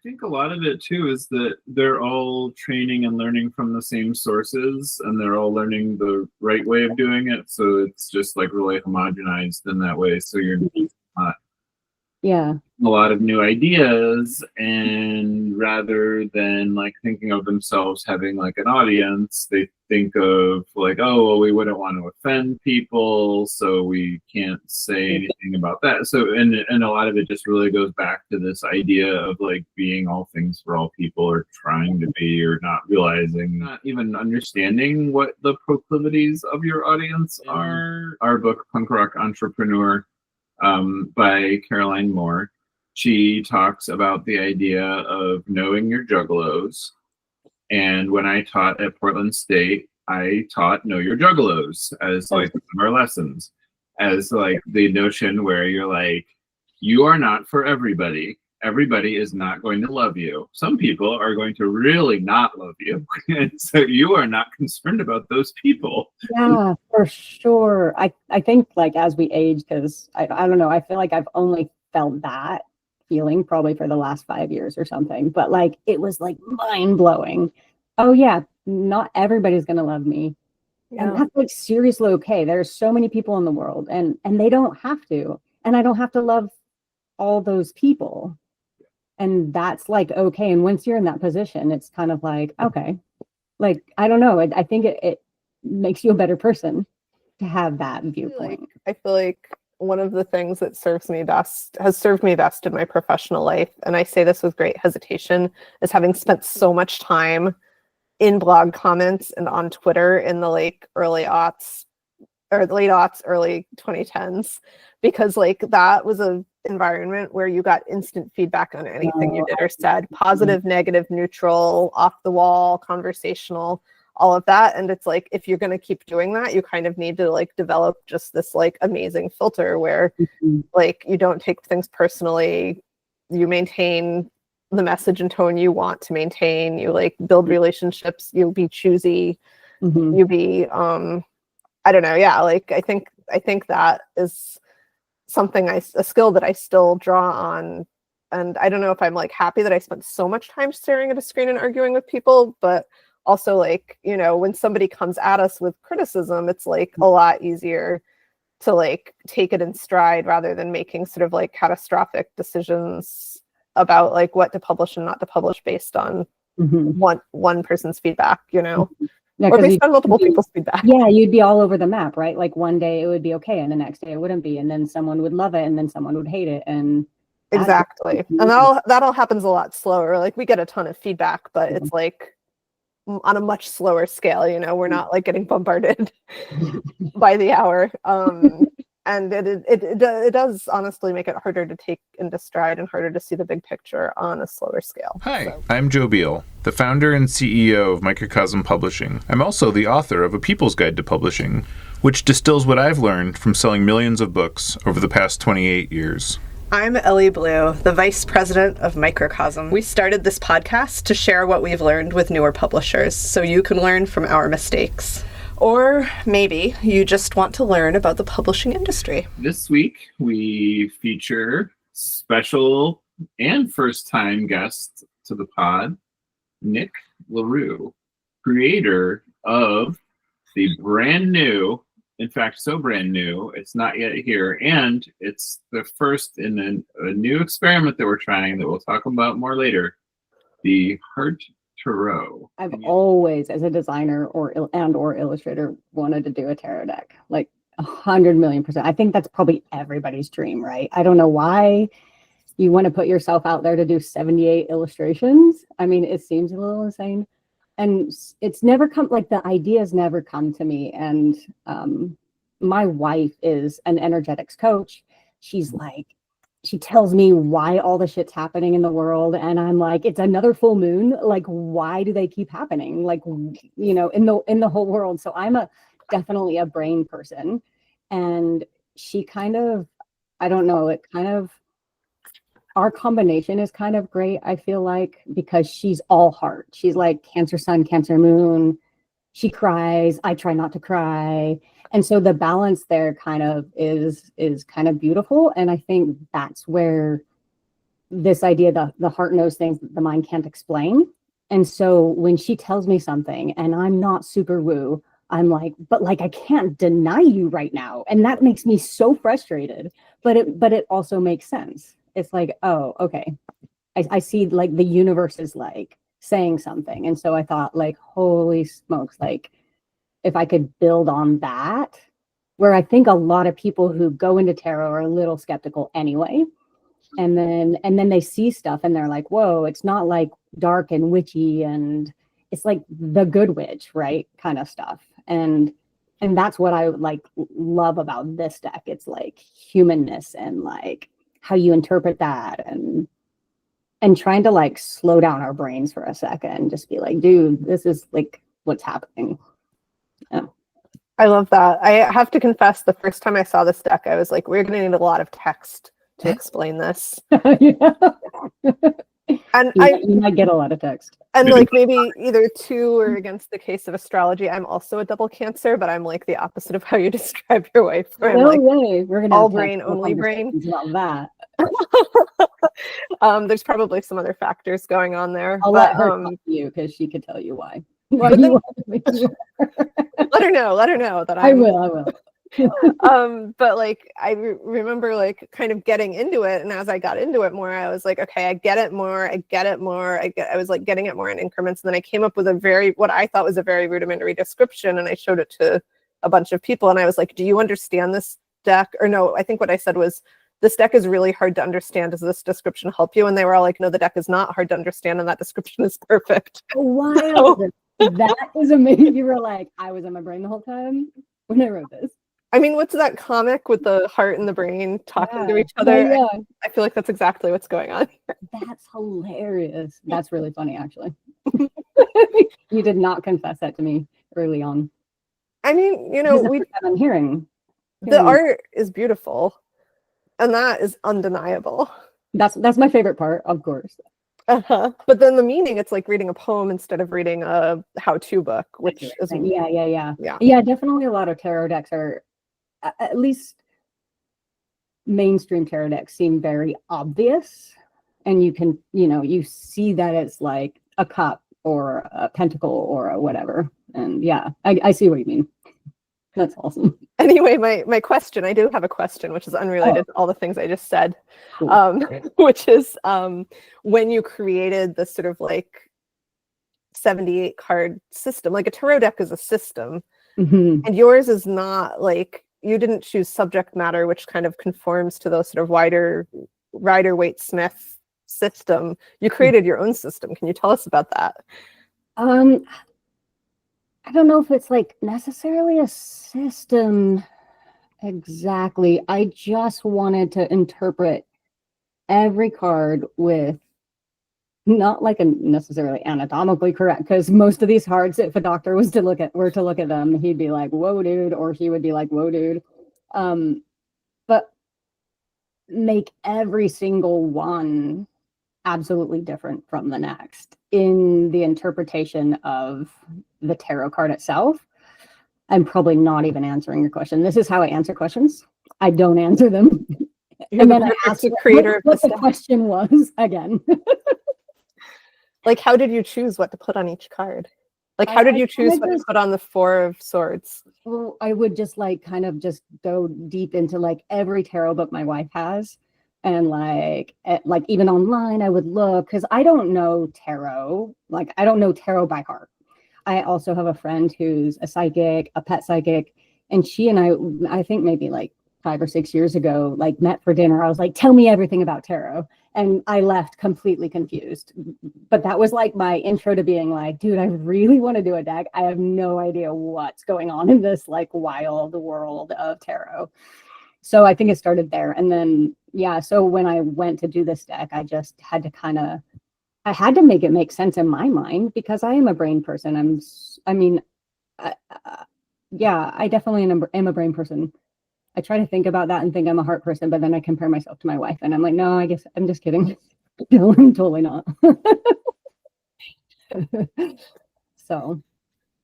think a lot of it too is that they're all training and learning from the same sources, and they're all learning the right way of doing it. So it's just like really homogenized in that way. So you're not Yeah. a lot of new ideas, and rather than like thinking of themselves having like an audience, they think of like, oh well, we wouldn't want to offend people, so we can't say anything about that. So and a lot of it just really goes back to this idea of like being all things for all people, or trying to be, or not realizing, not even understanding what the proclivities of your audience are. Our book Punk Rock Entrepreneur by Caroline Moore, she talks about the idea of knowing your juggalos. And when I taught at Portland State, I taught Know Your Juggalos as like one of our lessons, as like the notion where you're like, you are not for everybody. Everybody is not going to love you. Some people are going to really not love you. And so you are not concerned about those people. Yeah, for sure. I think like as we age, because I don't know, I feel like I've only felt that feeling probably for the last 5 years or something. But like it was like mind blowing. Oh yeah, not everybody's gonna love me. Yeah. And that's like seriously okay. There's so many people in the world, and they don't have to. And I don't have to love all those people. And that's like okay. And once you're in that position, it's kind of like, okay, like I don't know. I think it makes you a better person to have that viewpoint. I feel like one of the things that has served me best in my professional life, and I say this with great hesitation, is having spent so much time in blog comments and on Twitter in the like early aughts or late aughts, early 2010s, because like that was a environment where you got instant feedback on anything you did or said, positive, negative, neutral, off the wall, conversational, all of that. And it's like, if you're going to keep doing that, you kind of need to like develop just this like amazing filter where like you don't take things personally, you maintain the message and tone you want to maintain, you like build relationships, you'll be choosy, you be I don't know, yeah, like I think that is something a skill that I still draw on. And I don't know if I'm like happy that I spent so much time staring at a screen and arguing with people, but also like, you know, when somebody comes at us with criticism, it's like a lot easier to like take it in stride rather than making sort of like catastrophic decisions about like what to publish and not to publish based on one person's feedback, you know. Yeah, or based on multiple people's feedback. Yeah, you'd be all over the map, right? Like one day it would be okay, and the next day it wouldn't be, and then someone would love it, and then someone would hate it, and exactly. And that all happens a lot slower. Like we get a ton of feedback, but it's like on a much slower scale. You know, we're not like getting bombarded by the hour. And it does honestly make it harder to take into stride and harder to see the big picture on a slower scale. Hi, I'm Joe Beal, the founder and CEO of Microcosm Publishing. I'm also the author of A People's Guide to Publishing, which distills what I've learned from selling millions of books over the past 28 years. I'm Elly Blue, the vice president of Microcosm. We started this podcast to share what we've learned with newer publishers, so you can learn from our mistakes. Or maybe you just want to learn about the publishing industry. This week, we feature special and first-time guest to the pod, Nicole LaRue, creator of the brand new, in fact, so brand new, it's not yet here, and it's the first in a new experiment that we're trying that we'll talk about more later, the Heart Tarot. I've always, as a designer or illustrator, wanted to do a tarot deck, like 100,000,000%. I think that's probably everybody's dream, right? I don't know why you want to put yourself out there to do 78 illustrations. I mean, it seems a little insane, and it's never come, like the ideas never come to me. And my wife is an energetics coach. She's like, she tells me why all the shit's happening in the world. And I'm like, it's another full moon. Like, why do they keep happening? Like, you know, in the whole world. So I'm definitely a brain person. And she kind of, I don't know, our combination is kind of great, I feel like, because she's all heart. She's like Cancer sun, Cancer moon. She cries. I try not to cry. And so the balance there kind of is kind of beautiful. And I think that's where this idea that the heart knows things that the mind can't explain. And so when she tells me something and I'm not super woo, I'm like, but like, I can't deny you right now. And that makes me so frustrated, but it also makes sense. It's like, oh, okay. I see like the universe is like saying something. And so I thought like, holy smokes, like if I could build on that, where I think a lot of people who go into tarot are a little skeptical anyway. And then they see stuff and they're like, whoa, it's not like dark and witchy, and it's like the good witch, right? Kind of stuff. And that's what I like love about this deck. It's like humanness and like how you interpret that, and trying to like slow down our brains for a second and just be like, dude, this is like what's happening. Yeah. I love that. I have to confess, the first time I saw this deck, I was like, we're going to need a lot of text to explain this. And you might get a lot of text. And like maybe either to or against the case of astrology. I'm also a double Cancer, but I'm like the opposite of how you describe your wife. Where I'm like, we're gonna all brain, only brain. About that. There's probably some other factors going on there. I'll let her talk to you because she could tell you why. Let her know that I will. But like I remember like kind of getting into it, and as I got into it more, I was like, okay, I get it more. I was like getting it more in increments, and then I came up with what I thought was a very rudimentary description, and I showed it to a bunch of people, and I was like, do you understand this deck? Or no, I think what I said was, this deck is really hard to understand. Does this description help you? And they were all like, no, the deck is not hard to understand, and that description is perfect. Wow. That is amazing. You were like, I was in my brain the whole time when I wrote this. I mean, what's that comic with the heart and the brain talking to each other? Yeah. I feel like that's exactly what's going on. That's hilarious. That's really funny, actually. You did not confess that to me early on. I mean, I'm hearing the art is beautiful, and that is undeniable. That's my favorite part, of course. But then the meaning, it's like reading a poem instead of reading a how-to book, which is yeah. Definitely a lot of tarot decks are, at least mainstream tarot decks, seem very obvious, and you can you see that it's like a cup or a pentacle or a whatever, and yeah, I see what you mean. That's awesome. Anyway, my question, I do have a question, which is unrelated to all the things I just said. Cool. Which is when you created this sort of like 78 card system, like a tarot deck is a system, and yours is not like, you didn't choose subject matter, which kind of conforms to those sort of wider Rider-Waite-Smith system. You created your own system. Can you tell us about that? I don't know if it's like necessarily a system exactly. I just wanted to interpret every card with not like a necessarily anatomically correct, because most of these cards, if a doctor was to look at them, he'd be like, whoa, dude, or he would be like, whoa, dude. But make every single one absolutely different from the next in the interpretation of the tarot card itself. I'm probably not even answering your question. This is how I answer questions. I don't answer them. And then I ask the creator what the question was again. Like, how did you choose what to put on each card? Like, how did you choose what to put on the Four of Swords? Well, I would just like kind of just go deep into like every tarot book my wife has. And like even online, I would look, because I don't know tarot. Like, I don't know tarot by heart. I also have a friend who's a psychic, a pet psychic, and she and I think maybe like 5 or 6 years ago, like met for dinner. I was like, tell me everything about tarot. And I left completely confused. But that was like my intro to being like, dude, I really want to do a deck. I have no idea what's going on in this like wild world of tarot. So I think it started there. And then, yeah, so when I went to do this deck, I just had to I had to make it make sense in my mind, because I am a brain person. I definitely am a brain person. I try to think about that and think I'm a heart person, but then I compare myself to my wife and I'm like, no, I guess I'm just kidding. No, I'm totally not. So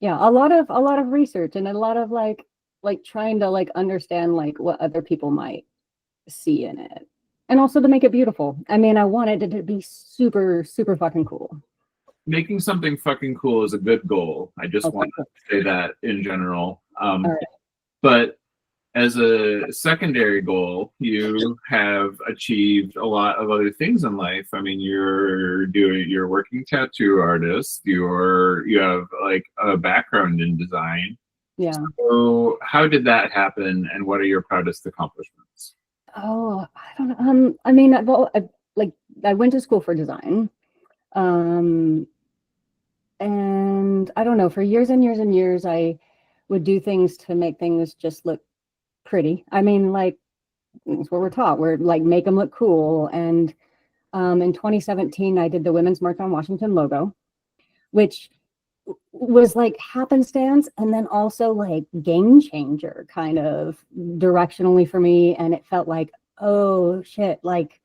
yeah, a lot of research and a lot of like trying to like understand like what other people might see in it. And also to make it beautiful. I mean, I wanted it to be super, super fucking cool. Making something fucking cool is a good goal. I just want to say that in general. Right. But as a secondary goal, you have achieved a lot of other things in life. I mean, you're a working tattoo artist. You have like a background in design. Yeah. So how did that happen, and what are your proudest accomplishments? Oh, I don't know. I mean, I went to school for design. And I don't know, for years and years and years, I would do things to make things just look pretty. I mean, like, that's what we're taught. We're like, make them look cool. And in 2017, I did the Women's March on Washington logo, which was like happenstance and then also like game changer kind of directionally for me. And it felt like, oh shit, like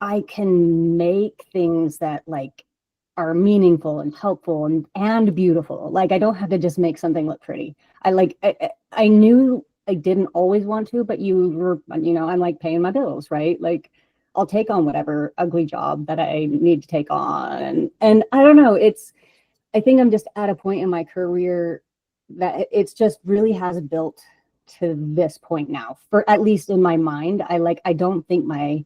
I can make things that like are meaningful and helpful and beautiful. Like I don't have to just make something look pretty. I knew I didn't always want to, but I'm like paying my bills, right? Like I'll take on whatever ugly job that I need to take on. And I don't know, I think I'm just at a point in my career that it's just really has built to this point now, for at least in my mind. I don't think my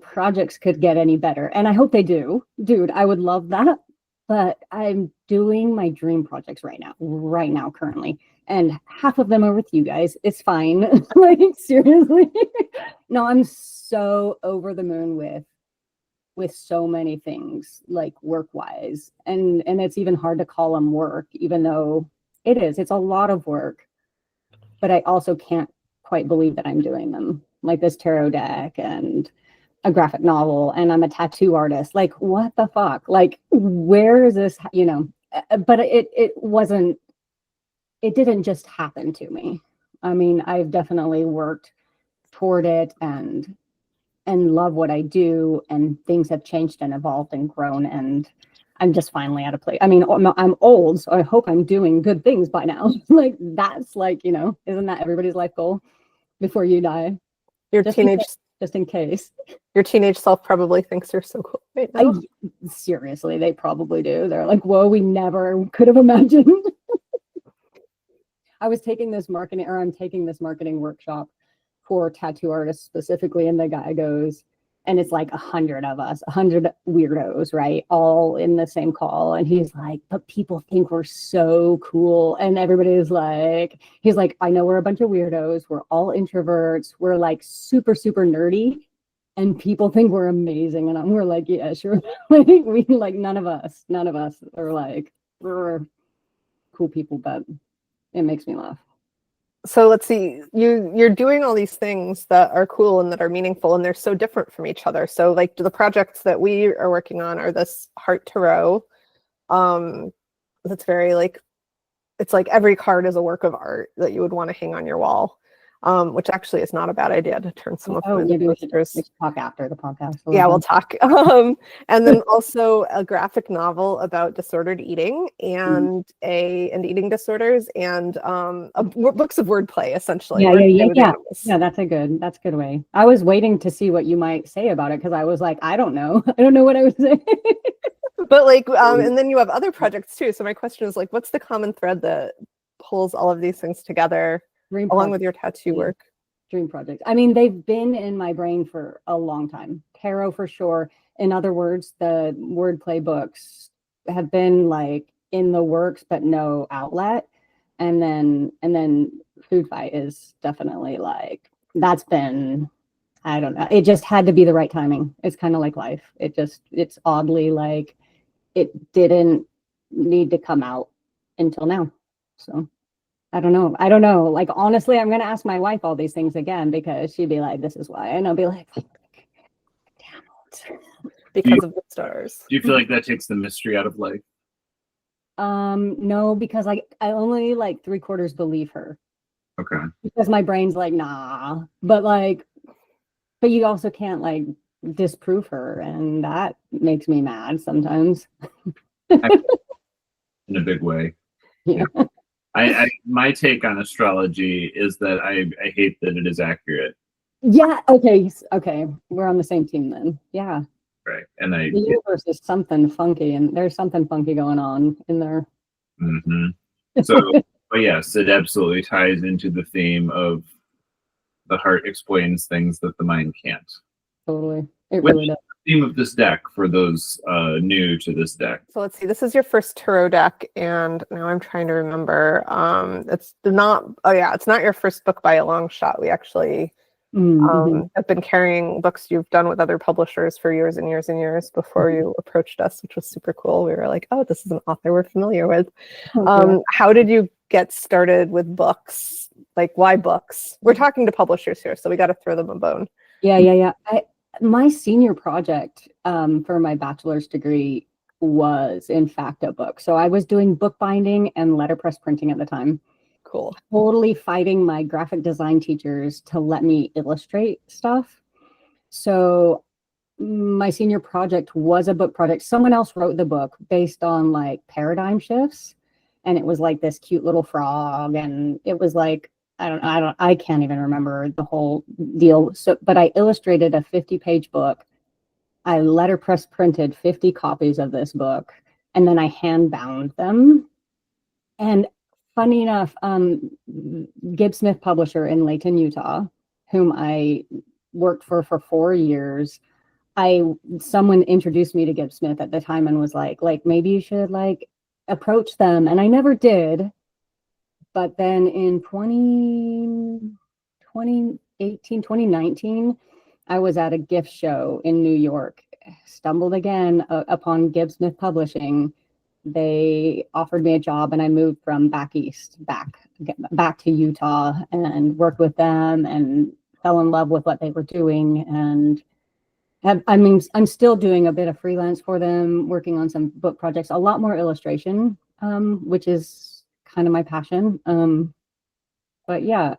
projects could get any better. And I hope they do. Dude, I would love that. But I'm doing my dream projects right now, currently. And half of them are with you guys. It's fine. Like, seriously. No, I'm so over the moon with so many things, like work-wise. And it's even hard to call them work, even though it's a lot of work. But I also can't quite believe that I'm doing them. Like this tarot deck and a graphic novel, and I'm a tattoo artist. Like, what the fuck? Like, where is this, but it didn't just happen to me. I mean, I've definitely worked toward it and love what I do, and things have changed and evolved and grown, and I'm just finally at a place. I mean, I'm old, so I hope I'm doing good things by now. Like, that's like, isn't that everybody's life goal before you die? Just in case. Your teenage self probably thinks you're so cool right now. Seriously, they probably do. They're like, whoa, we never could have imagined. I'm taking this marketing workshop for tattoo artists specifically, and the guy goes, and it's like 100 of us, 100 weirdos, right? All in the same call. And he's like, but people think we're so cool. And everybody's like, he's like, I know we're a bunch of weirdos. We're all introverts. We're like super, super nerdy. And people think we're amazing. And we're like, yeah, sure. We like, none of us are like, we're cool people, but it makes me laugh. So let's see, you're doing all these things that are cool and that are meaningful, and they're so different from each other. So like the projects that we are working on are this heart tarot. That's very like, it's like every card is a work of art that you would want to hang on your wall. Which actually is not a bad idea to turn some of maybe we should talk after the podcast. Yeah, we'll talk. And then also a graphic novel about disordered eating and eating disorders, and books of wordplay, essentially. Yeah, that's a good way. I was waiting to see what you might say about it, because I was like, I don't know what I would say. But like, and then you have other projects too. So my question is like, what's the common thread that pulls all of these things together? Along with your tattoo work? Dream projects. I mean, they've been in my brain for a long time. Tarot for sure. In other words, the wordplay books have been like in the works, but no outlet. And then Food Fight is definitely like, that's been, I don't know. It just had to be the right timing. It's kind of like life. It's oddly like it didn't need to come out until now. So I don't know. Like, honestly, I'm going to ask my wife all these things again, because she'd be like, this is why. And I'll be like, damn it. Because of the stars. Do you feel like that takes the mystery out of life? No, because I only like 3/4 believe her. Okay. Because my brain's like, nah. But you also can't like disprove her. And that makes me mad sometimes. In a big way. Yeah. My take on astrology is that I hate that it is accurate. Yeah. Okay. Okay. We're on the same team then. Yeah. Right. And The universe is something funky, and there's something funky going on in there. hmm So, but yes, it absolutely ties into the theme of the heart explains things that the mind can't. Totally. It Which really is does. the theme of this deck for those new to this deck. So let's see. This is your first tarot deck, and now I'm trying to remember. It's not. Oh yeah, it's not your first book by a long shot. We actually Mm-hmm. have been carrying books you've done with other publishers for years and years and years before Mm-hmm. you approached us, which was super cool. We were like, oh, this is an author we're familiar with. Yeah. How did you get started with books? Like, why books? We're talking to publishers here, so we got to throw them a bone. Yeah. My senior project for my bachelor's degree was, in fact, a book. So I was doing bookbinding and letterpress printing at the time. Cool. Totally fighting my graphic design teachers to let me illustrate stuff. So my senior project was a book project. Someone else wrote the book based on like paradigm shifts. And it was like this cute little frog. And it was like, I can't even remember the whole deal. So, but I illustrated a 50-page book. I letterpress printed 50 copies of this book, and then I hand bound them. And funny enough, Gibb Smith publisher in Layton, Utah, whom I worked for 4 years, someone introduced me to Gibb Smith at the time and was like maybe you should like approach them, and I never did. But then in 2019, I was at a gift show in New York, stumbled again upon Gibb Smith Publishing. They offered me a job, and I moved from back east, back to Utah, and worked with them and fell in love with what they were doing. And I'm still doing a bit of freelance for them, working on some book projects, a lot more illustration, which is kind of my passion. But yeah,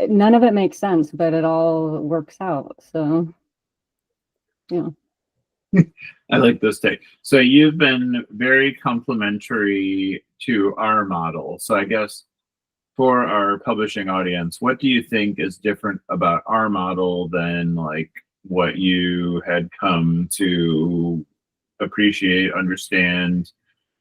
none of it makes sense, but it all works out. So, yeah. I like this take. So you've been very complimentary to our model. So I guess for our publishing audience, what do you think is different about our model than like what you had come to appreciate, understand,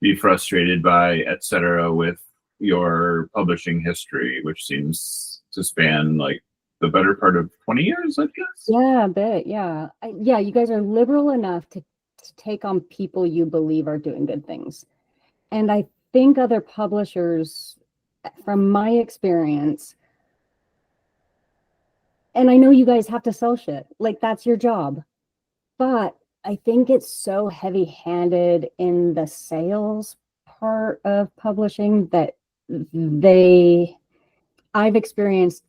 be frustrated by, etc., with your publishing history, which seems to span like the better part of 20 years, I guess? Yeah, a bit. Yeah. You guys are liberal enough to take on people you believe are doing good things. And I think other publishers, from my experience, and I know you guys have to sell shit, like that's your job, but I think it's so heavy-handed in the sales part of publishing that I've experienced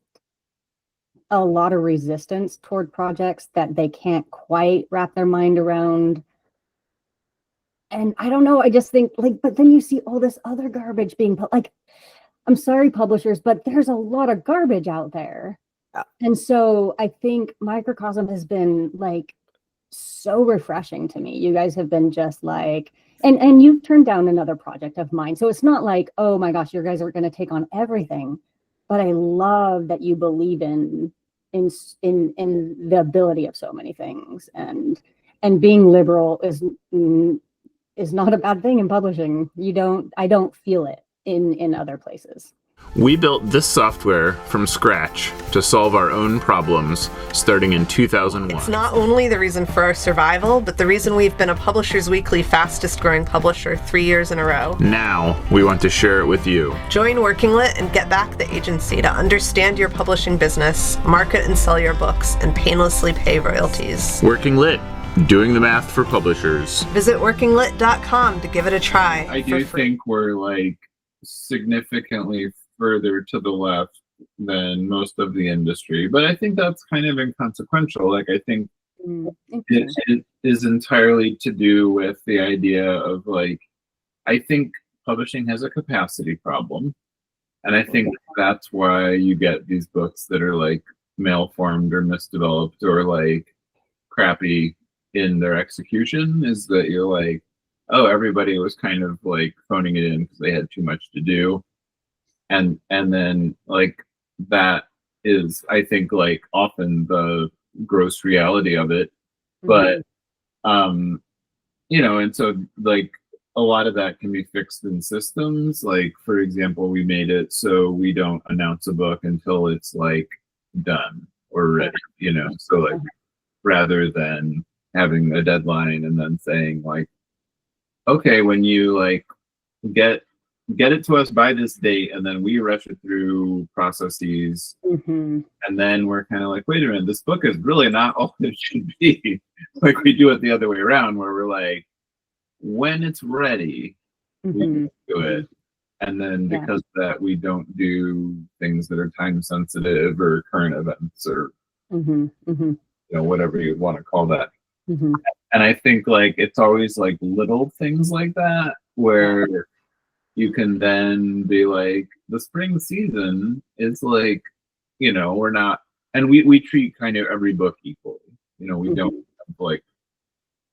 a lot of resistance toward projects that they can't quite wrap their mind around. And I don't know, I just think like, but then you see all this other garbage being like, I'm sorry, publishers, but there's a lot of garbage out there. Yeah. And so I think Microcosm has been like so refreshing to me. You guys have been just like, and you've turned down another project of mine. So it's not like, oh my gosh, you guys are going to take on everything. But I love that you believe in the ability of so many things, and being liberal is not a bad thing in publishing. I don't feel it in other places. We built this software from scratch to solve our own problems starting in 2001. It's not only the reason for our survival, but the reason we've been a Publishers Weekly fastest growing publisher 3 years in a row. Now we want to share it with you. Join Working Lit and get back the agency to understand your publishing business, market and sell your books, and painlessly pay royalties. Working Lit, doing the math for publishers. Visit workinglit.com to give it a try. I do think we're like significantly further to the left than most of the industry, but I think that's kind of inconsequential. Like I think it is entirely to do with the idea of like, I think publishing has a capacity problem, and I think that's why you get these books that are like malformed or misdeveloped or like crappy in their execution, is that you're like, oh, everybody was kind of like phoning it in because they had too much to do. And then like that is, I think, like often the gross reality of it. But you know, and so like a lot of that can be fixed in systems. Like, for example, we made it so we don't announce a book until it's like done or ready, you know. So like rather than having a deadline and then saying like, okay, when you like get it to us by this date, and then we rush it through processes, and then we're kind of like, wait a minute, this book is really not all it should be. Like we do it the other way around, where we're like, when it's ready, we can do it. And then because of that, we don't do things that are time sensitive or current events or you know, whatever you want to call that. And I think like it's always like little things like that where you can then be like, the spring season is like, you know, we're not, and we treat kind of every book equally. You know, we don't have like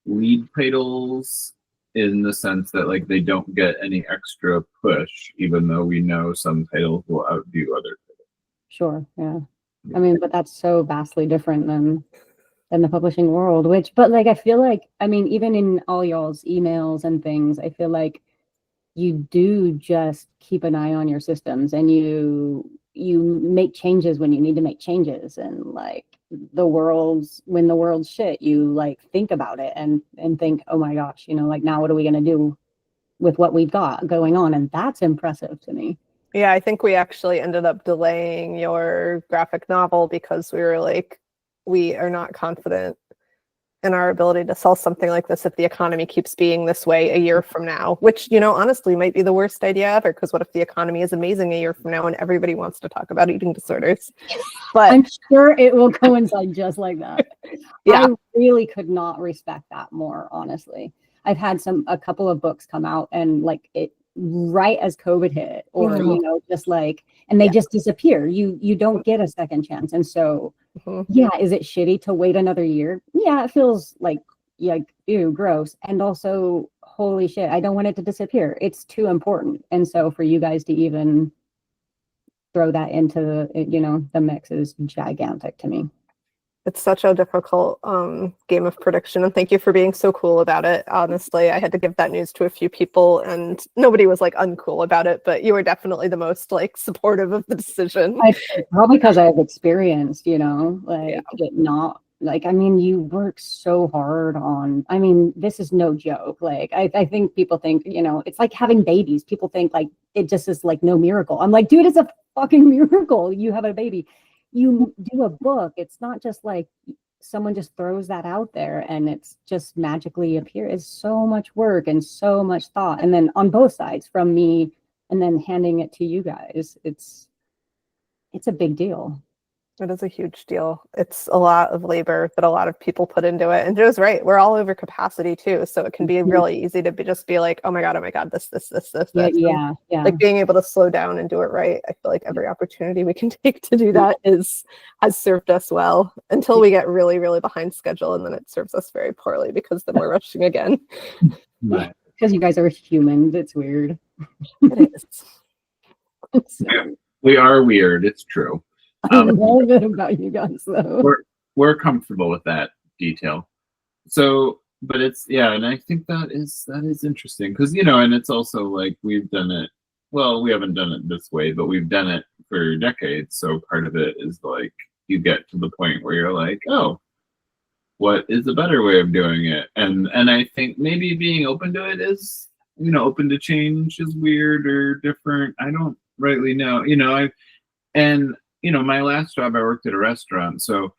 lead titles in the sense that like they don't get any extra push, even though we know some titles will outdo other titles. Sure, yeah. I mean, but that's so vastly different than the publishing world, but like I feel like, I mean, even in all y'all's emails and things, I feel like you do just keep an eye on your systems, and you make changes when you need to make changes, and like when the world's shit, you like think about it and think, oh my gosh, you know, like now what are we going to do with what we've got going on? And that's impressive to me. Yeah, I think we actually ended up delaying your graphic novel because we were like, we are not confident in our ability to sell something like this if the economy keeps being this way a year from now, which, you know, honestly might be the worst idea ever, because what if the economy is amazing a year from now and everybody wants to talk about eating disorders? But I'm sure it will coincide just like that. Yeah. I really could not respect that more, honestly. I've had a couple of books come out and like it right as COVID hit, or you know, just like, and they just disappear. You don't get a second chance. And so yeah, is it shitty to wait another year? Yeah, it feels like ew, gross. And also, holy shit, I don't want it to disappear. It's too important. And so for you guys to even throw that into the, you know, the mix is gigantic to me. It's such a difficult game of prediction, and thank you for being so cool about it. Honestly, I had to give that news to a few people, and nobody was like uncool about it, but you were definitely the most like supportive of the decision. Probably because I have experience, you know, like it not like, I mean, you work so hard on, I mean, this is no joke. Like I think people think, you know, it's like having babies. People think like it just is like no miracle. I'm like, dude, it's a fucking miracle. You have a baby. You do a book, it's not just like someone just throws that out there and it's just magically appears. It's so much work and so much thought, and then on both sides, from me and then handing it to you guys, it's a big deal. It is a huge deal. It's a lot of labor that a lot of people put into it. And Joe's right. We're all over capacity too. So it can be really easy to just be like, oh my God, this. Yeah. Like being able to slow down and do it right. I feel like every opportunity we can take to do that has served us well, until we get really, really behind schedule. And then it serves us very poorly because then we're rushing again. Right. Because you guys are humans. It's weird. It is. We are weird. It's true. I love it about you guys, though. We're comfortable with that detail. So, but it's and I think that is interesting, because you know, and it's also like we've done it. Well, we haven't done it this way, but we've done it for decades. So part of it is like you get to the point where you're like, oh, what is a better way of doing it? And I think maybe being open to it is, you know, open to change is weird or different. I don't rightly know. You know, you know, my last job, I worked at a restaurant, so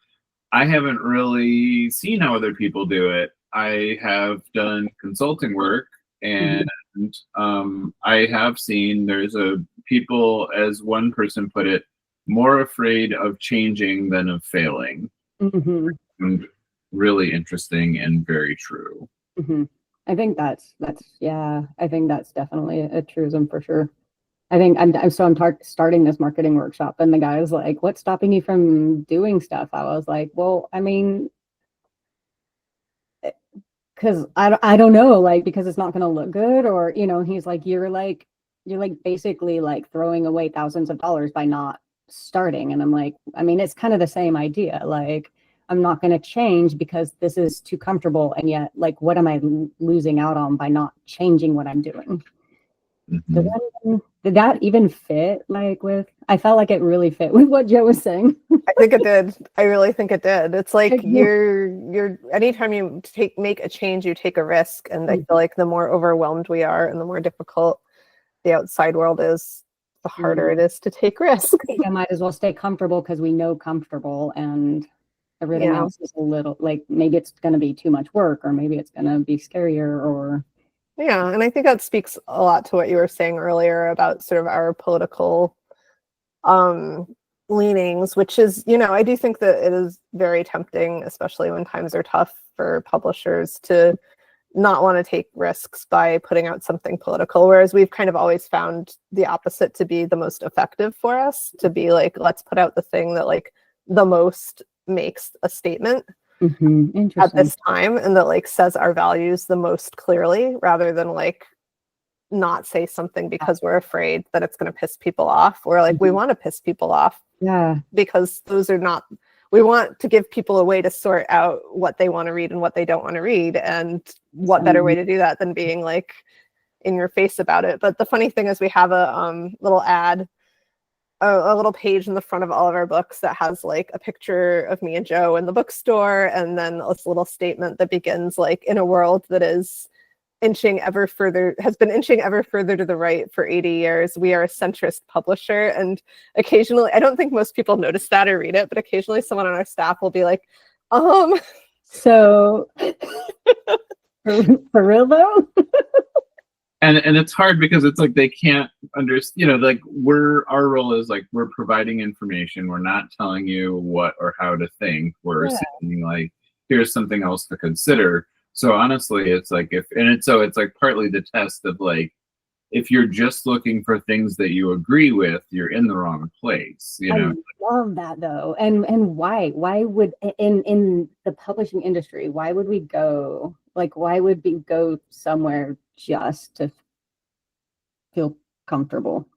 I haven't really seen how other people do it. I have done consulting work, and I have seen there's people, as one person put it, more afraid of changing than of failing. And really interesting and very true. I think that's I think that's definitely a truism for sure. I think I'm starting this marketing workshop, and the guy was like, what's stopping you from doing stuff? I was like, well, I mean, because I don't know, like, because it's not going to look good, or, you know, he's like, you're basically like throwing away thousands of dollars by not starting. And I'm like, I mean, it's kind of the same idea. Like, I'm not going to change because this is too comfortable. And yet, like, what am I losing out on by not changing what I'm doing? Mhm. Did that even fit? Like, with, I felt like it really fit with what Joe was saying. I think it did. I really think it did. It's like Thank you. you're anytime you make a change, you take a risk. And I feel like the more overwhelmed we are and the more difficult the outside world is, the harder it is to take risk. I might as well stay comfortable because we know comfortable, and everything Yeah. else is a little like, maybe it's going to be too much work, or maybe it's going to be scarier, or Yeah, and I think that speaks a lot to what you were saying earlier about sort of our political leanings, which is, I do think that it is very tempting, especially when times are tough, for publishers to not want to take risks by putting out something political, whereas we've kind of always found the opposite to be the most effective for us, to be like, let's put out the thing that like the most makes a statement at this time, and that like says our values the most clearly, rather than like not say something because we're afraid that it's going to piss people off, or like we want to piss people off, because those are not, we want to give people a way to sort out what they want to read and what they don't want to read, and what better way to do that than being like in your face about it. But the funny thing is, we have a little ad, a little page in the front of all of our books that has like a picture of me and Joe in the bookstore, and then this little statement that begins like, in a world that is has been inching ever further to the right for 80 years, we are a centrist publisher. And occasionally, I don't think most people notice that or read it, but occasionally someone on our staff will be like, so for real though? And it's hard because it's like they can't understand, like our role is like, we're providing information. We're not telling you what or how to think. We're saying like, here's something else to consider. So honestly, it's like it's like partly the test of like, if you're just looking for things that you agree with, you're in the wrong place. I love that though. And why would, in the publishing industry, why would we go somewhere just to feel comfortable?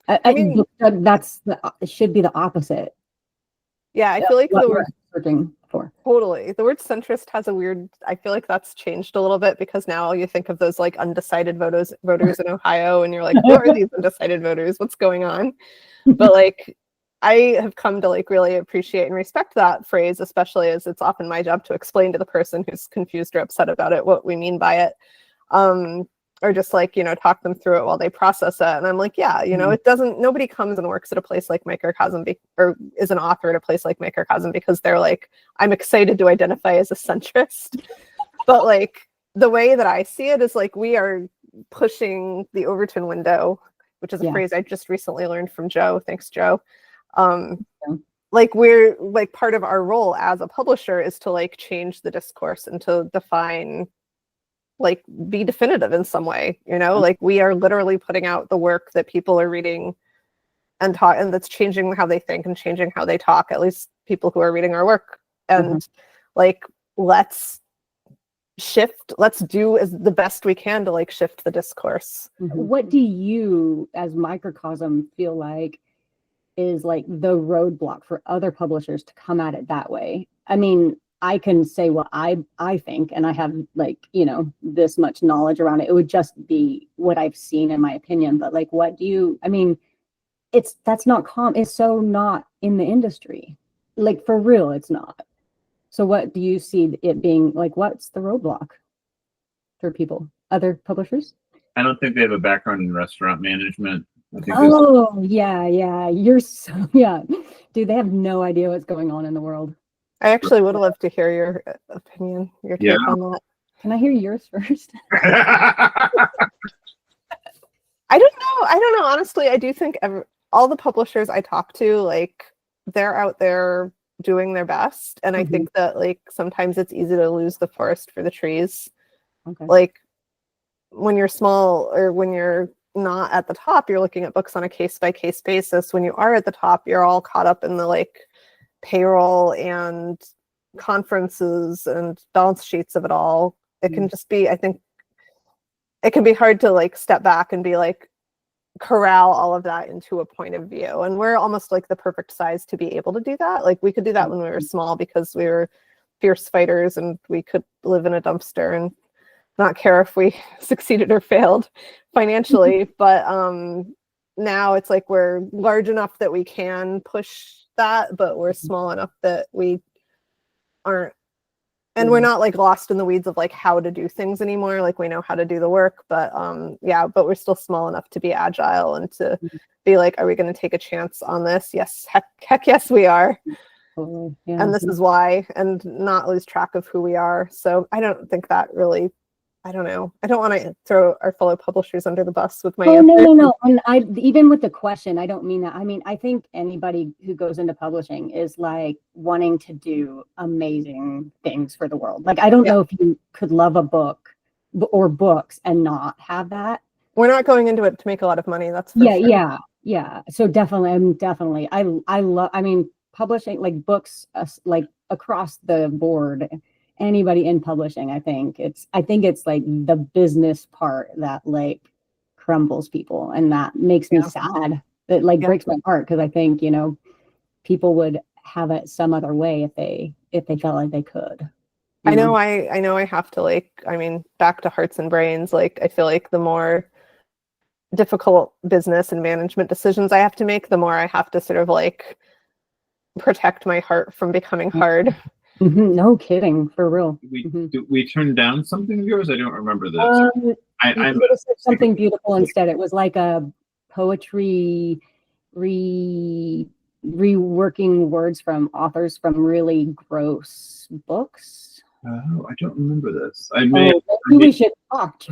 I mean, it should be the opposite. Yeah, I feel like the word searching for. Totally. The word centrist has a weird, I feel like that's changed a little bit, because now you think of those like undecided voters in Ohio, and you're like, who are these undecided voters? What's going on? But like, I have come to like really appreciate and respect that phrase, especially as it's often my job to explain to the person who's confused or upset about it what we mean by it. Or just like, talk them through it while they process it. And I'm like, yeah, nobody comes and works at a place like Microcosm or is an author at a place like Microcosm because they're like, I'm excited to identify as a centrist. But like, the way that I see it is like, we are pushing the Overton window, which is a phrase I just recently learned from Joe. Thanks, Joe. Like, we're like, part of our role as a publisher is to like change the discourse and to define, like, be definitive in some way, like we are literally putting out the work that people are reading and talk, and that's changing how they think and changing how they talk, at least people who are reading our work. And like, let's do as the best we can to like shift the discourse. What do you as Microcosm feel like is like the roadblock for other publishers to come at it that way? I mean, I can say what I think, and I have like, this much knowledge around it. It would just be what I've seen in my opinion. But like, that's not it's so not in the industry. Like, for real, it's not. So what do you see it being like? What's the roadblock for people, other publishers? I don't think they have a background in restaurant management. Yeah. You're dude, they have no idea what's going on in the world. I actually would love to hear your opinion, your take on that. Can I hear yours first? I don't know. Honestly, I do think all the publishers I talk to, like, they're out there doing their best. And I think that like, sometimes it's easy to lose the forest for the trees. Like, when you're small or when you're not at the top, you're looking at books on a case-by-case basis. When you are at the top, you're all caught up in the like payroll and conferences and balance sheets of it all. It can just be, I think it can be hard to like step back and be like, corral all of that into a point of view. And we're almost like the perfect size to be able to do that. Like we could do that when we were small because we were fierce fighters and we could live in a dumpster and not care if we succeeded or failed financially. But now it's like we're large enough that we can push that, but we're small enough that we aren't, and we're not like lost in the weeds of like how to do things anymore. Like we know how to do the work, but yeah, but we're still small enough to be agile and to be like, are we going to take a chance on this? Yes, heck yes, we are. Yeah. And this is why, and not lose track of who we are. So I don't think that really, I don't know. I don't want to throw our fellow publishers under the bus with my answer. No. And even with the question, I don't mean that. I mean, I think anybody who goes into publishing is like wanting to do amazing things for the world. Like, I don't know if you could love a book or books and not have that. We're not going into it to make a lot of money. That's for sure. Yeah. So definitely, I love, I mean, publishing, like books, like across the board, anybody in publishing, I think it's like the business part that like crumbles people, and that makes me sad. That like breaks my heart, because I think, you know, people would have it some other way if they felt like they could. I know I have to, like, I mean, back to hearts and brains, like I feel like the more difficult business and management decisions I have to make, the more I have to sort of like protect my heart from becoming hard. No kidding, for real. We turned down something of yours? I don't remember this. I said something beautiful instead. It was like a poetry reworking words from authors from really gross books. Oh, I don't remember this. Maybe we should talk.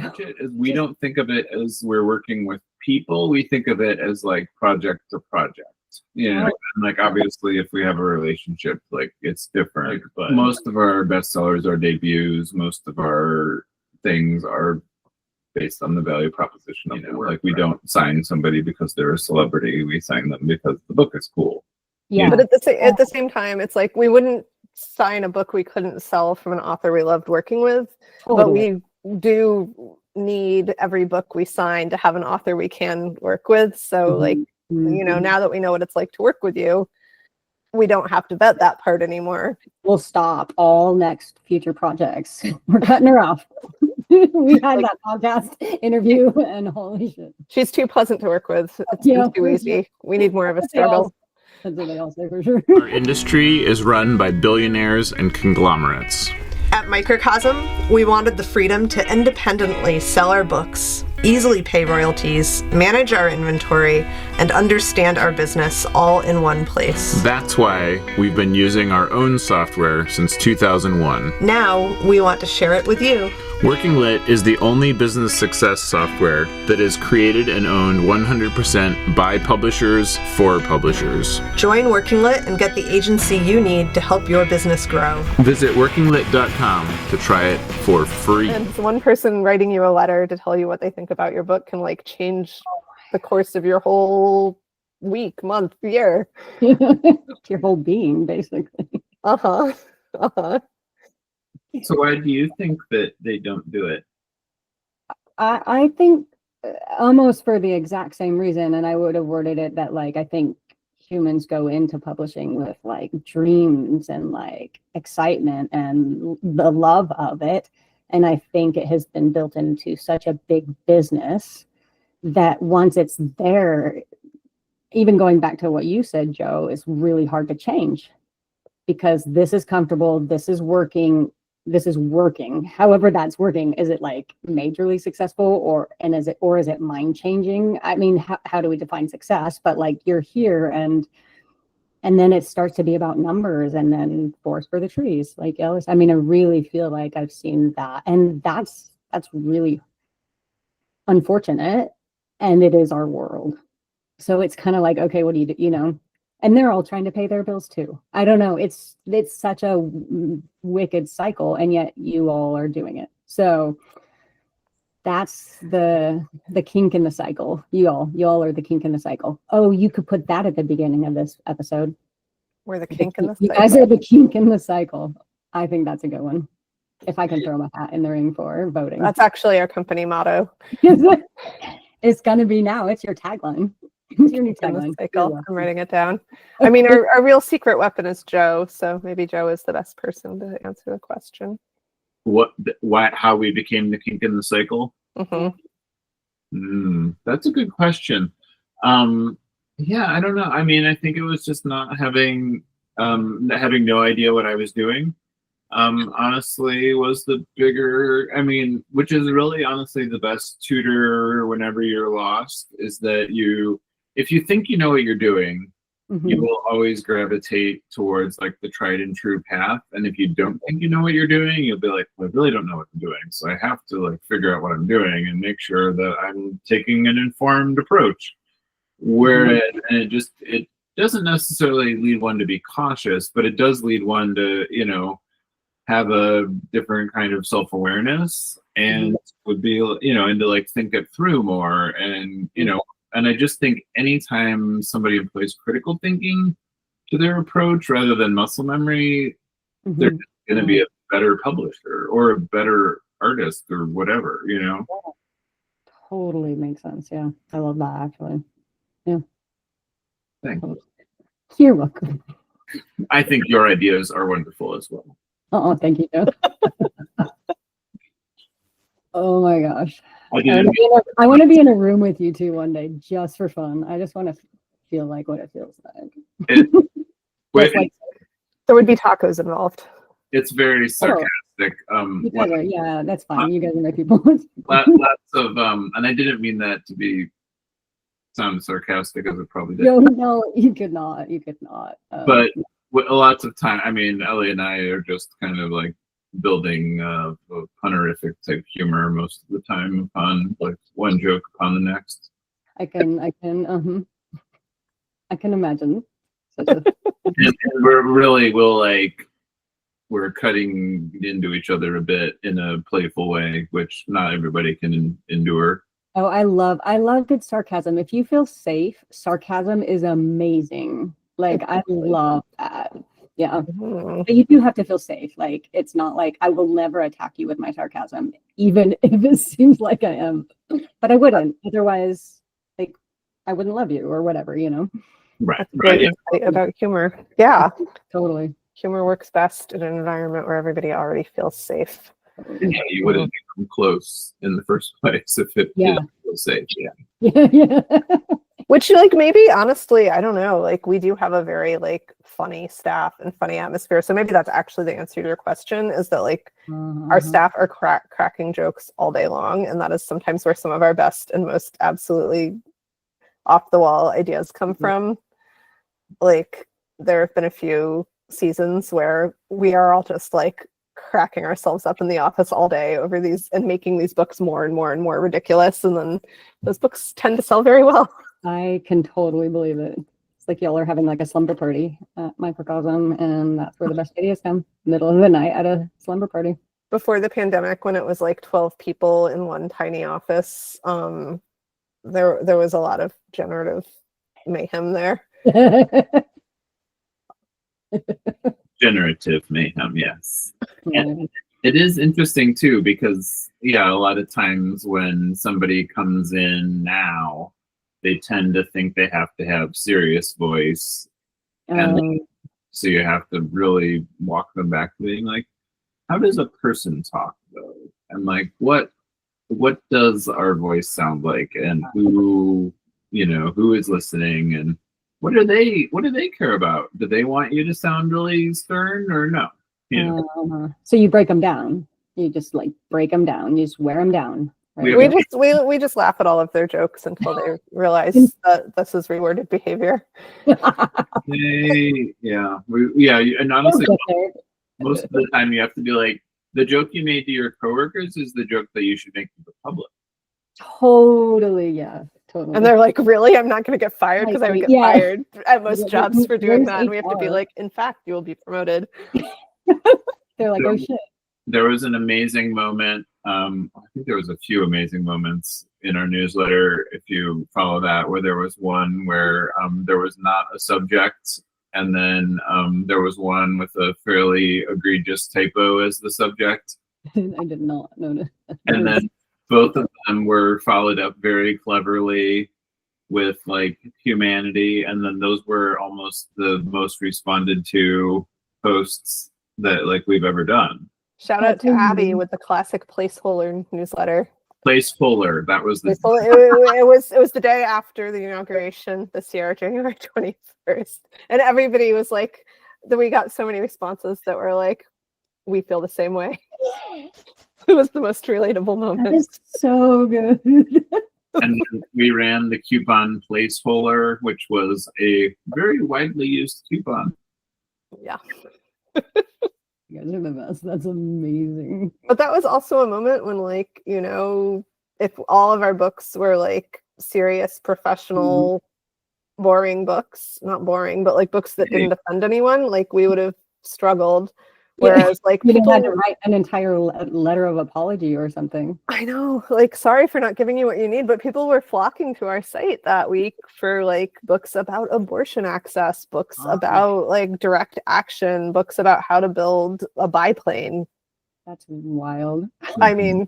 We don't think of it as we're working with people. We think of it as like project to project. You know, and like obviously if we have a relationship, like it's different, but most of our bestsellers are debuts. Most of our things are based on the value proposition of the work. Like we don't sign somebody because they're a celebrity. We sign them because the book is cool. Yeah. But at the same time, it's like we wouldn't sign a book we couldn't sell from an author we loved working with. But we do need every book we sign to have an author we can work with. So like, you know, now that we know what it's like to work with you, we don't have to vet that part anymore. We'll stop all next future projects. We're cutting her off. We had that podcast interview and holy shit. She's too pleasant to work with. It's too easy. We need more of a struggle. That's what they all say for sure. Our industry is run by billionaires and conglomerates. At Microcosm, we wanted the freedom to independently sell our books, easily pay royalties, manage our inventory, and understand our business all in one place. That's why we've been using our own software since 2001. Now, we want to share it with you. Working Lit is the only business success software that is created and owned 100% by publishers for publishers. Join Working Lit and get the agency you need to help your business grow. Visit workinglit.com to try it for free. And one person writing you a letter to tell you what they think about your book can like change the course of your whole week, month, year. Your whole being, basically. So why do you think that they don't do it? I think almost for the exact same reason, and I would have worded it that like I think humans go into publishing with like dreams and like excitement and the love of it, and I think it has been built into such a big business that once it's there, even going back to what you said, Joe, it's really hard to change because this is comfortable, this is working. However that's working. Is it like majorly successful is it mind changing? I mean, how do we define success? But like you're here and then it starts to be about numbers and then forest for the trees, like Ellis. I mean, I really feel like I've seen that, and that's really unfortunate, and it is our world. So it's kind of like, okay, what do you do? You know, and they're all trying to pay their bills too. I don't know. It's such a wicked cycle, and yet you all are doing it. So that's the kink in the cycle. You all are the kink in the cycle. Oh, you could put that at the beginning of this episode. We're the kink in the cycle. You guys are the kink in the cycle. I think that's a good one. If I can throw my hat in the ring for voting. That's actually our company motto. It's gonna be now. It's your tagline. It's your new In the tagline. cycle. I'm writing it down. I mean, our real secret weapon is Joe, so maybe Joe is the best person to answer the question. How we became the kink in the cycle? That's a good question. Yeah, I don't know. I mean, I think it was just not having no idea what I was doing. Honestly, was the bigger. I mean, which is really honestly the best tutor whenever you're lost, is that if you think you know what you're doing, you will always gravitate towards like the tried and true path. And if you don't think you know what you're doing, you'll be like, well, I really don't know what I'm doing. So I have to like figure out what I'm doing and make sure that I'm taking an informed approach. Whereas, and it doesn't necessarily lead one to be cautious, but it does lead one to, have a different kind of self-awareness and would be, and to like think it through more. And, and I just think anytime somebody employs critical thinking to their approach rather than muscle memory, they're going to be a better publisher or a better artist or whatever, Totally makes sense. Yeah. I love that actually. Yeah. Thanks. You're welcome. I think your ideas are wonderful as well. Oh, thank you, Joe. Oh my gosh. I want to be in a room with you two one day just for fun. I just want to feel like what it feels like. There would be tacos involved. It's very sarcastic. Yeah, that's fine. You guys are my people. Lots of and I didn't mean that to sound sarcastic as it probably did. No, you could not. You could not. But lots of time, I mean, Elly and I are just kind of like building a punerific type humor most of the time upon like one joke upon the next. I can imagine. And we're cutting into each other a bit in a playful way, which not everybody can endure. Oh, I love good sarcasm. If you feel safe, sarcasm is amazing. Like, I love that. Yeah. But you do have to feel safe. Like, it's not like I will never attack you with my sarcasm, even if it seems like I am. But I wouldn't. Otherwise, like, I wouldn't love you or whatever, Right. That's a great insight about humor. Yeah. Totally. Humor works best in an environment where everybody already feels safe. Yeah, you wouldn't come close in the first place if it didn't feel safe. Yeah. Which, like, maybe honestly, I don't know. Like, we do have a very like funny staff and funny atmosphere. So maybe that's actually the answer to your question, is that like our staff are cracking jokes all day long, and that is sometimes where some of our best and most absolutely off the wall ideas come from. Like, there have been a few seasons where we are all just like cracking ourselves up in the office all day over these and making these books more and more and more ridiculous, and then those books tend to sell very well. I can totally believe it. It's like y'all are having like a slumber party at Microcosm, and that's where the best ideas come. Middle of the night at a slumber party. Before the pandemic, when it was like 12 people in one tiny office, there was a lot of generative mayhem there. Generative mayhem, yes. And it is interesting too, because a lot of times when somebody comes in now, they tend to think they have to have serious voice, and so you have to really walk them back to being like, how does a person talk though? And like, what does our voice sound like, and who is listening, and what do they care about? Do they want you to sound really stern or no? So you break them down. You just like break them down. You just wear them down. Right? We just laugh at all of their jokes until they realize that this is rewarded behavior. And honestly, most of the time you have to be like, the joke you made to your coworkers is the joke that you should make to the public. Totally, yeah. Totally. And they're like, really? I'm not going to get fired because I would get fired at most jobs for doing that. And we have to be like, in fact, you will be promoted. They're like, oh shit. There was an amazing moment. I think there was a few amazing moments in our newsletter, if you follow that, where there was one where there was not a subject, and then there was one with a fairly egregious typo as the subject. I did not notice. And then Both of them were followed up very cleverly with like humanity, and then those were almost the most responded to posts that like we've ever done. Shout out to Abby with the classic placeholder newsletter. Placeholder, that was the It was the day after the inauguration this year, January 21st, and everybody was like, we got so many responses that were like, we feel the same way. It was the most relatable moment. That is so good. and we ran the coupon placeholder, which was a very widely used coupon. Yeah. You guys are the best. That's amazing. But that was also a moment when, like, you know, if all of our books were like serious, professional, boring books, not boring, but like books that didn't offend anyone, like we would have struggled. Whereas like you people had to write an entire letter of apology or something. I know, like, sorry for not giving you what you need, but people were flocking to our site that week for like books about abortion access, books about like direct action, books about how to build a biplane. That's wild. I mean,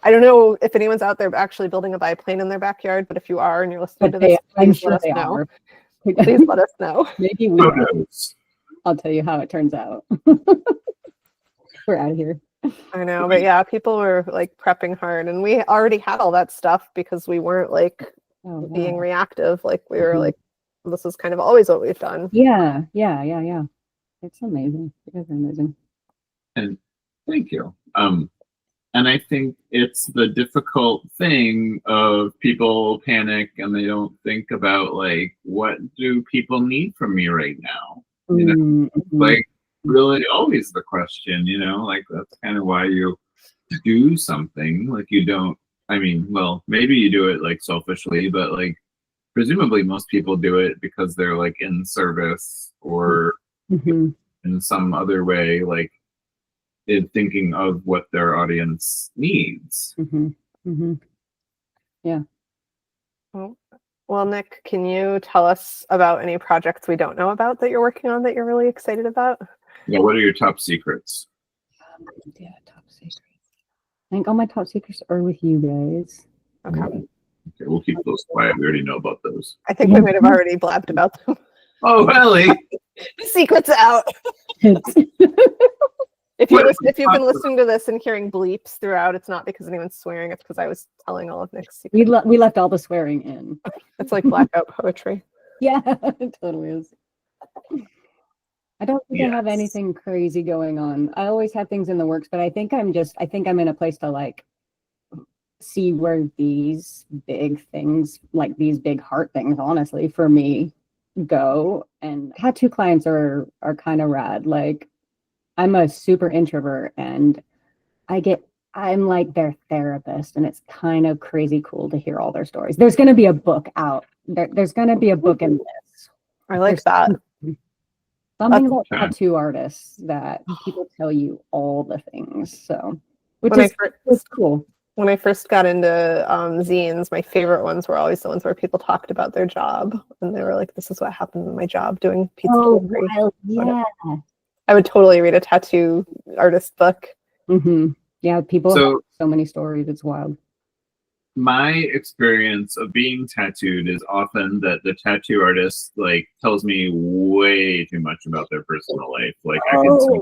I don't know if anyone's out there actually building a biplane in their backyard, but if you are and you're listening to this, I'm please sure let us they know. are. Please let us know. Maybe we will. I'll tell you how it turns out. We're out of here. I know, but yeah, people were like prepping hard, and we already had all that stuff because we weren't like being reactive. Like we were like, this is kind of always what we've done. Yeah. It's amazing. You guys are amazing. And thank you. And I think it's the difficult thing of people panic and they don't think about like, what do people need from me right now? You know, like really always the question, you know, like that's kind of why you do something. Like you don't, I mean, well, maybe you do it like selfishly, but like presumably most people do it because they're like in service or in some other way, like in thinking of what their audience needs. Yeah. Well, Nick, can you tell us about any projects we don't know about that you're working on that you're really excited about? Yeah, what are your top secrets? Yeah, top secrets. I think all my top secrets are with you guys. Okay. Okay, we'll keep those quiet. We already know about those. I think we might have already blabbed about them. Oh, Elly! The secret's out. If you've been listening to this and hearing bleeps throughout, it's not because anyone's swearing. It's because I was telling all of Nick's secrets. We left all the swearing in. It's like blackout poetry. Yeah, it totally is. I don't think I have anything crazy going on. I always have things in the works, but I think I'm in a place to like see where these big things, like these big heart things, honestly, for me go. And tattoo clients are kind of rad. Like I'm a super introvert and I'm like their therapist, and it's kind of crazy cool to hear all their stories. There's going to be a book out. There's going to be a book in this. I like that. Something about tattoo artists that people tell you all the things. So, which is cool. When I first got into zines, my favorite ones were always the ones where people talked about their job, and they were like, "This is what happened in my job doing pizza delivery." Yeah. I would totally read a tattoo artist book. Yeah, people have so many stories. It's wild. My experience of being tattooed is often that the tattoo artist like tells me way too much about their personal life. Like I can see,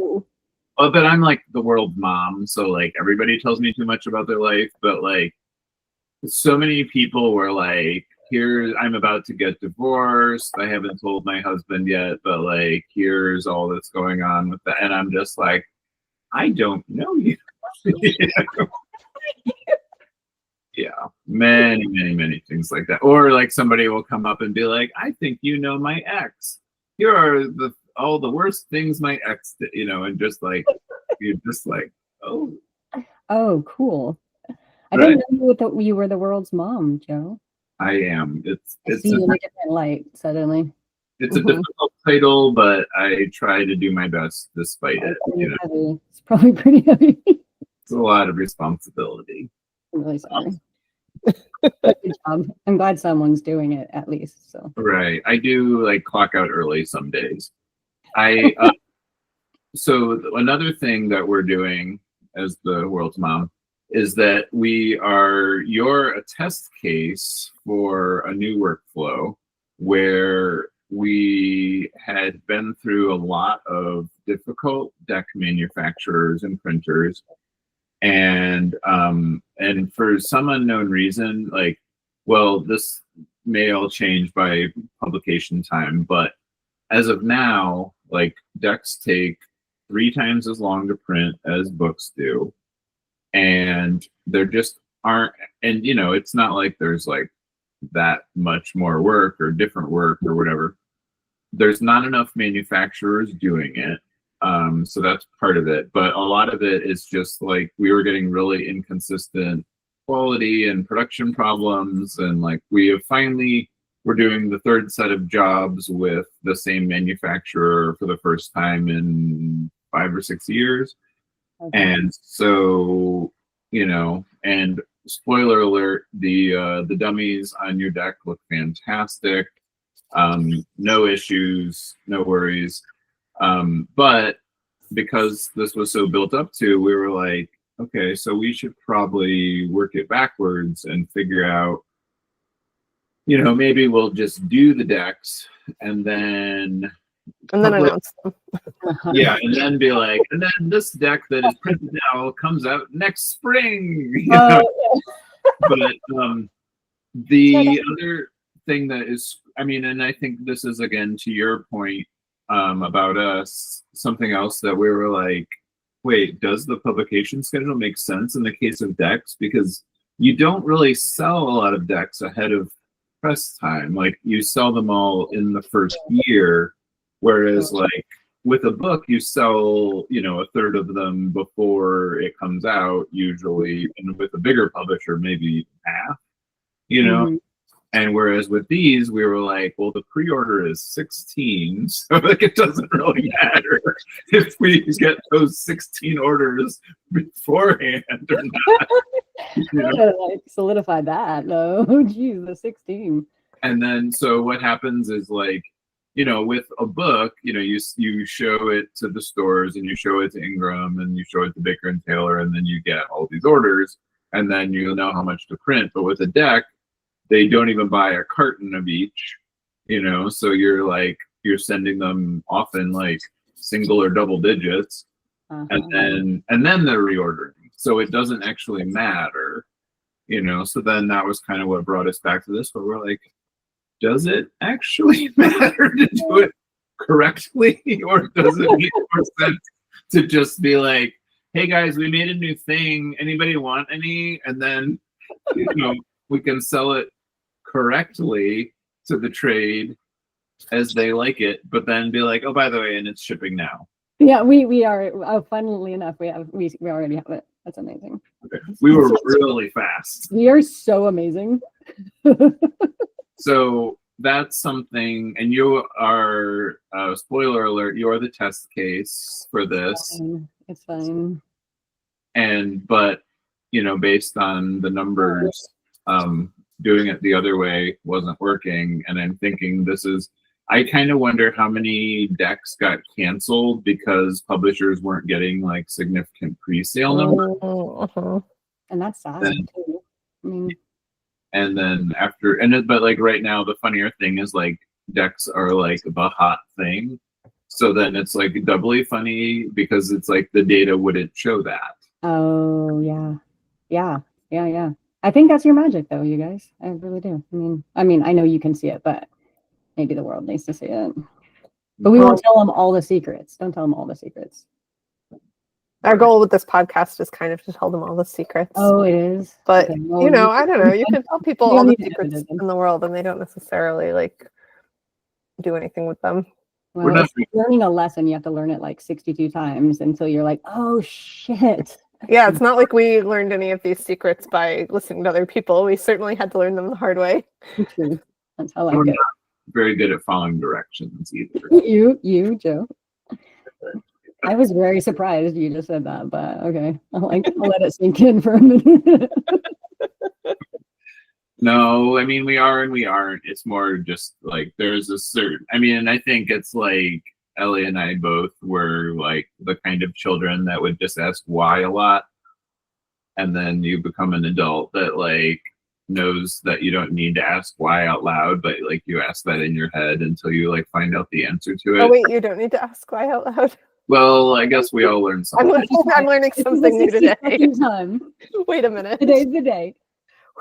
but I'm like the world's mom, so like everybody tells me too much about their life. But like so many people were like, "Here, I'm about to get divorced. I haven't told my husband yet, but like here's all that's going on with that," and I'm just like, I don't know you. Yeah, many things like that. Or like somebody will come up and be like, "I think you know my ex. Here are all the worst things my ex did," you know, and just like you're just like, oh, cool. I didn't know you were the world's mom, Joe. I am. It's see you in a different light suddenly. It's a difficult title, but I try to do my best despite it. You know? Heavy. It's probably pretty heavy. It's a lot of responsibility. I'm really sorry. Good job. I'm glad someone's doing it at least. So right, I do like clock out early some days. So another thing that we're doing as the world's mom is that you're a test case for a new workflow where we had been through a lot of difficult deck manufacturers and printers, and for some unknown reason, like, well, this may all change by publication time, but as of now, like, decks take 3 times as long to print as books do, and there just aren't, and it's not like there's like that much more work or different work or whatever. There's not enough manufacturers doing it. So that's part of it. But a lot of it is just like we were getting really inconsistent quality and production problems. And like we're doing the 3rd set of jobs with the same manufacturer for the first time in 5 or 6 years. Okay. And so, and spoiler alert, the dummies on your deck look fantastic. No issues, no worries. But because this was so built up to, we were like, okay, so we should probably work it backwards and figure out, maybe we'll just do the decks and then announce them. Yeah, and then be like, and then this deck that is printed now comes out next spring. Yeah. But the other thing that is, and I think this is again to your point about us, something else that we were like, wait, does the publication schedule make sense in the case of decks? Because you don't really sell a lot of decks ahead of press time. Like you sell them all in the first year, whereas like with a book, you sell, 1/3 of them before it comes out usually, and with a bigger publisher, maybe half, Mm-hmm. And whereas with these, we were like, well, the pre-order is 16, so like it doesn't really matter if we get those 16 orders beforehand or not. Like solidify that. No, geez, the 16. And then so what happens is like, with a book, you show it to the stores and you show it to Ingram and you show it to Baker and Taylor, and then you get all these orders, and then you know how much to print. But with a deck, they don't even buy a carton of each, so you're sending them often like single or double digits, and then they're reordering. So it doesn't actually matter, so then that was kind of what brought us back to this, where we're like, does it actually matter to do it correctly, or does it make more sense to just be like, hey guys, we made a new thing, anybody want any? And then we can sell it correctly to the trade as they like it, but then be like, oh, by the way, and it's shipping now. Yeah, we are. Funnily enough, we already have it. That's amazing. Okay. We were really fast. We are so amazing. So that's something, and you are, spoiler alert, you are the test case for this. It's fine. But based on the numbers, doing it the other way wasn't working. And I'm thinking I kind of wonder how many decks got canceled because publishers weren't getting like significant pre-sale numbers. And that's sad too. And then but like right now, the funnier thing is like decks are like the hot thing. So then it's like doubly funny because it's like the data wouldn't show that. Oh yeah. I think that's your magic, though, you guys. I really do. I know you can see it, but maybe the world needs to see it. But we won't tell them all the secrets. Don't tell them all the secrets. Our goal with this podcast is kind of to tell them all the secrets. Oh, it is. But, I don't know. You can tell people all the secrets in the world, and they don't necessarily, like, do anything with them. Well, if you're learning a lesson, you have to learn it, like, 62 times until you're like, oh, shit. Yeah, it's not like we learned any of these secrets by listening to other people. We certainly had to learn them the hard way. That's how I We're get. not very good at following directions either. You, Joe. I was very surprised you just said that, but okay. I'll let it sink in for a minute. No, we are and we aren't. It's more just like there's a certain, I think it's like Elly and I both were like the kind of children that would just ask why a lot. and then you become an adult that like knows that you don't need to ask why out loud, but like you ask that in your head until you like find out the answer to it. Oh wait, you don't need to ask why out loud. Well, I guess we all learn I'm, something. I'm learning something new today. Time. Wait a minute. Today's the day.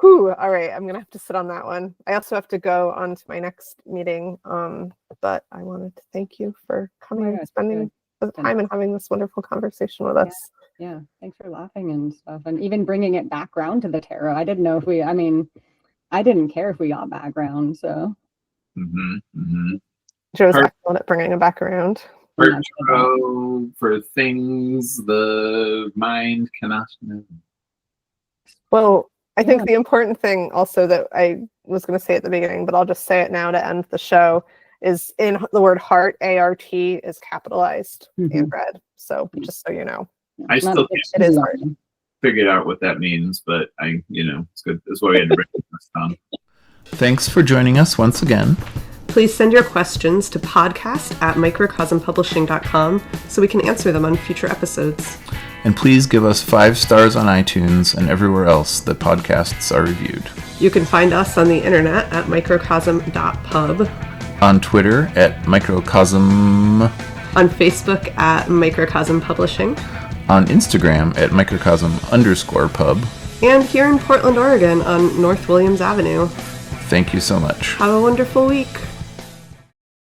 Whew, all right, I'm gonna have to sit on that one. I also have to go on to my next meeting. But I wanted to thank you for coming and gosh, spending the time and having this wonderful conversation with us. Yeah, thanks for laughing and stuff, and even bringing it back around to the tarot. I didn't know if we. I mean, I didn't care if we got background. So Joe's Her- excellent at bringing it back around. For tarot, for things the mind cannot know. Well, I think Yeah. the important thing also that I was going to say at the beginning, but I'll just say it now to end the show, is in the word heart, A-R-T is capitalized and red. So just so you know. I still It is hard. figured out what that means, but it's good. That's why we had to break this down. Thanks for joining us once again. Please send your questions to podcast@microcosmpublishing.com so we can answer them on future episodes. And please give us 5 stars on iTunes and everywhere else that podcasts are reviewed. You can find us on the internet at microcosm.pub, On Twitter at Microcosm, on Facebook at Microcosm Publishing, on Instagram at Microcosm_pub. and here in Portland, Oregon on North Williams Avenue. Thank you so much. Have a wonderful week.